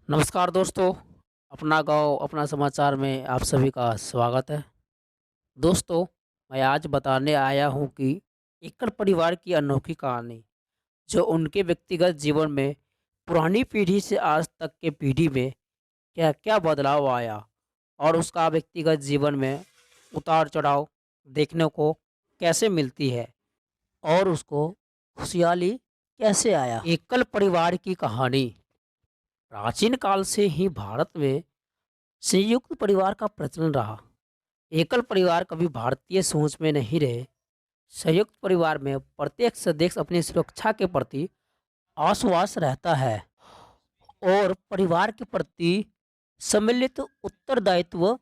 नमस्कार दोस्तों, अपना गाँव अपना समाचार में आप सभी का स्वागत है। दोस्तों, मैं आज बताने आया हूँ कि एकल परिवार की अनोखी कहानी, जो उनके व्यक्तिगत जीवन में पुरानी पीढ़ी से आज तक के पीढ़ी में क्या-क्या बदलाव आया और उसका व्यक्तिगत जीवन में उतार-चढ़ाव देखने को कैसे मिलती है और उसको खुशहाली कैसे आया। एकल परिवार की कहानी प्राचीन काल से ही भारत में संयुक्त परिवार का प्रचलन रहा। एकल परिवार कभी भारतीय सोच में नहीं रहे। संयुक्त परिवार में प्रत्येक सदस्य अपनी सुरक्षा के प्रति आश्वस्त रहता है और परिवार के प्रति सम्मिलित उत्तरदायित्व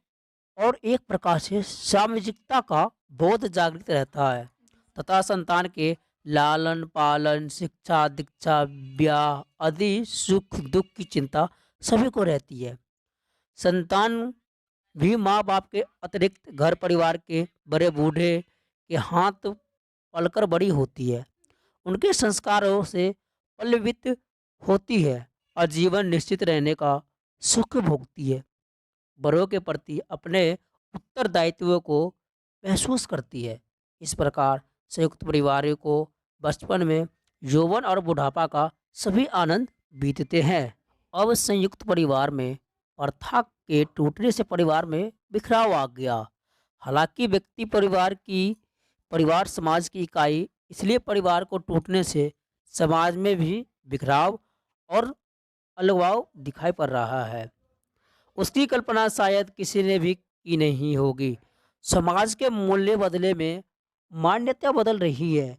और एक प्रकार से सामाजिकता का बोध जागृत रहता है तथा संतान के लालन पालन शिक्षा दीक्षा ब्याह आदि सुख दुख की चिंता सभी को रहती है। संतान भी माँ बाप के अतिरिक्त घर परिवार के बड़े बूढ़े के हाथ पलकर बड़ी होती है। उनके संस्कारों से पल्लवित होती है और जीवन निश्चित रहने का सुख भोगती है। बड़ों के प्रति अपने उत्तरदायित्व को महसूस करती है। इस प्रकार संयुक्त परिवार को बचपन में यौवन और बुढ़ापा का सभी आनंद बीतते हैं। अब संयुक्त परिवार में प्रथा के टूटने से परिवार में बिखराव आ गया। हालांकि व्यक्ति परिवार समाज की इकाई, इसलिए परिवार को टूटने से समाज में भी बिखराव और अलगाव दिखाई पड़ रहा है। उसकी कल्पना शायद किसी ने भी की नहीं होगी। समाज के मूल्य बदले में मान्यता बदल रही है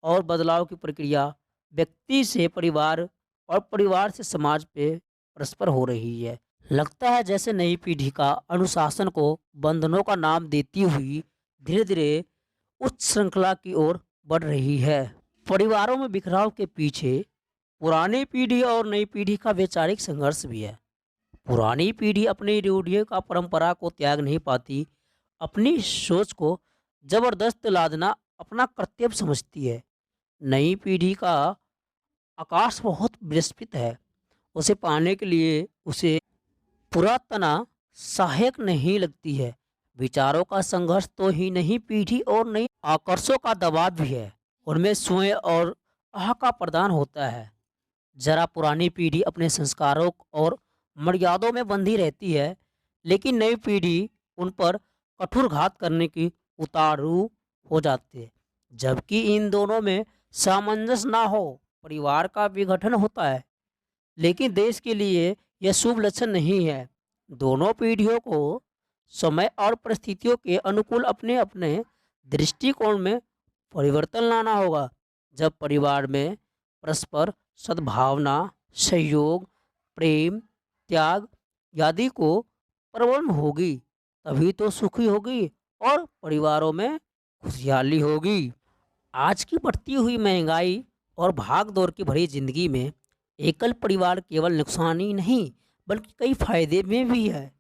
और बदलाव की प्रक्रिया व्यक्ति से परिवार और परिवार से समाज पे परस्पर हो रही है। लगता है जैसे नई पीढ़ी का अनुशासन को बंधनों का नाम देती हुई धीरे धीरे उच्च श्रृंखला की ओर बढ़ रही है। परिवारों में बिखराव के पीछे पुरानी पीढ़ी और नई पीढ़ी का वैचारिक संघर्ष भी है। पुरानी पीढ़ी अपनी रूढ़ियों का परंपरा को त्याग नहीं पाती, अपनी सोच को जबरदस्त लादना अपना कर्तव्य समझती है। नई पीढ़ी का आकाश बहुत विस्तृत है, उसे पाने के लिए उसे पुरातना सहायक नहीं लगती है। विचारों का संघर्ष तो ही नहीं, पीढ़ी और नई आकर्षों का दबाव भी है। उनमें स्वयं और आह का प्रदान होता है। जरा पुरानी पीढ़ी अपने संस्कारों और मर्यादों में बंधी रहती है, लेकिन नई पीढ़ी उन पर कठोर घात करने की उतारू हो जाती है। जबकि इन दोनों में सामंजस्य ना हो, परिवार का विघटन होता है। लेकिन देश के लिए यह शुभ लक्षण नहीं है। दोनों पीढ़ियों को समय और परिस्थितियों के अनुकूल अपने अपने दृष्टिकोण में परिवर्तन लाना होगा। जब परिवार में परस्पर सद्भावना, सहयोग, प्रेम, त्याग आदि को प्रबल होगी, तभी तो सुखी होगी और परिवारों में खुशहाली होगी। आज की बढ़ती हुई महंगाई और भाग दौड़ की भरी जिंदगी में एकल परिवार केवल नुकसान ही नहीं, बल्कि कई फायदे में भी है।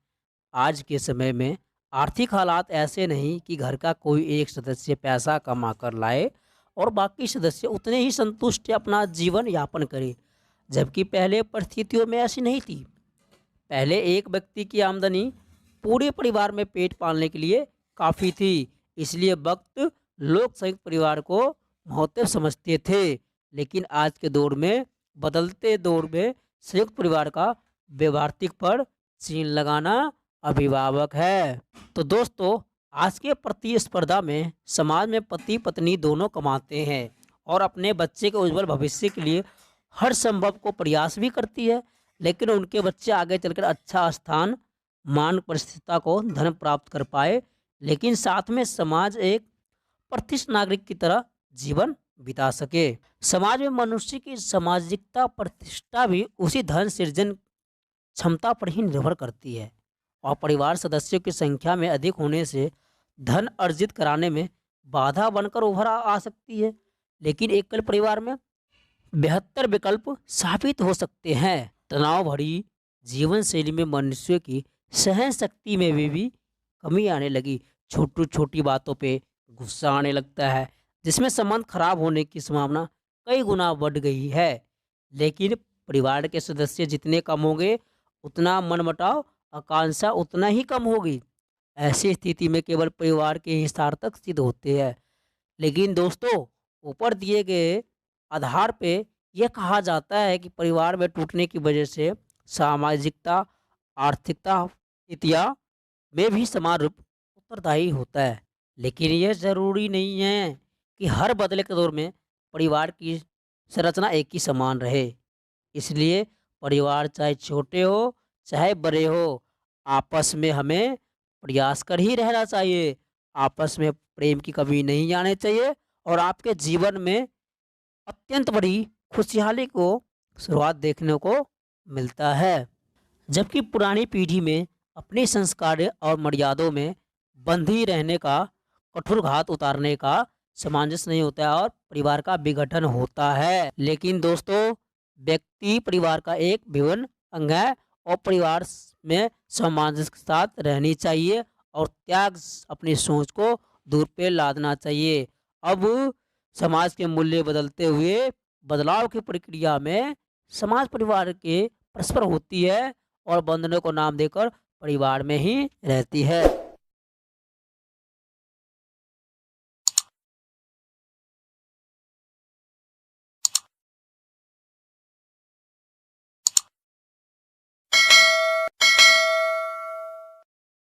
आज के समय में आर्थिक हालात ऐसे नहीं कि घर का कोई एक सदस्य पैसा कमा कर लाए और बाकी सदस्य उतने ही संतुष्ट अपना जीवन यापन करे। जबकि पहले परिस्थितियों में ऐसी नहीं थी। पहले एक व्यक्ति की आमदनी पूरे परिवार में पेट पालने के लिए काफ़ी थी। इसलिए वक्त लोग संयुक्त परिवार को महत्व समझते थे। लेकिन आज के दौर में, बदलते दौर में संयुक्त परिवार का व्यवहारिक पर चीन लगाना अभिभावक है। तो दोस्तों, आज के प्रतिस्पर्धा में समाज में पति पत्नी दोनों कमाते हैं और अपने बच्चे के उज्जवल भविष्य के लिए हर संभव को प्रयास भी करती है। लेकिन उनके बच्चे आगे चलकर अच्छा स्थान, मान, प्रतिष्ठा को धन प्राप्त कर पाए, लेकिन साथ में समाज एक प्रतिष्ठित नागरिक की तरह जीवन बिता सके। समाज में मनुष्य की सामाजिकता प्रतिष्ठा भी उसी धन सृजन क्षमता पर ही निर्भर करती है और परिवार सदस्यों की संख्या में अधिक होने से धन अर्जित कराने में बाधा बनकर उभर आ सकती है। लेकिन एकल परिवार में बेहतर विकल्प साबित हो सकते हैं। तनाव भरी जीवन शैली में मनुष्य की सहन शक्ति में भी कमी आने लगी। छोटी छोटी बातों पे गुस्सा आने लगता है, जिसमें संबंध खराब होने की संभावना कई गुना बढ़ गई है। लेकिन परिवार के सदस्य जितने कम होंगे, उतना मनमुटाव, आकांक्षा उतना ही कम होगी। ऐसी स्थिति में केवल परिवार के ही सार्थक सिद्ध होते हैं। लेकिन दोस्तों, ऊपर दिए गए आधार पे यह कहा जाता है कि परिवार में टूटने की वजह से सामाजिकता, आर्थिकता, इतिहास में भी समान रूप उत्तरदायी होता है। लेकिन यह ज़रूरी नहीं है कि हर बदले के दौर में परिवार की संरचना एक ही समान रहे। इसलिए परिवार चाहे छोटे हो चाहे बड़े हो, आपस में हमें प्रयास कर ही रहना चाहिए। आपस में प्रेम की कमी नहीं आनी चाहिए और आपके जीवन में अत्यंत बड़ी खुशहाली को शुरुआत देखने को मिलता है। जबकि पुरानी पीढ़ी में अपने संस्कार और मर्यादों में बंधी रहने का, कठोर घात उतारने का सामंजस्य नहीं होता है और परिवार का विघटन होता है। लेकिन दोस्तों, व्यक्ति परिवार का एक विभिन्न अंग है और परिवार में सामंजस्य के साथ रहनी चाहिए और त्याग अपनी सोच को दूर पे लादना चाहिए। अब समाज के मूल्य बदलते हुए बदलाव की प्रक्रिया में समाज परिवार के परस्पर होती है और बंधनों को नाम देकर परिवार में ही रहती है।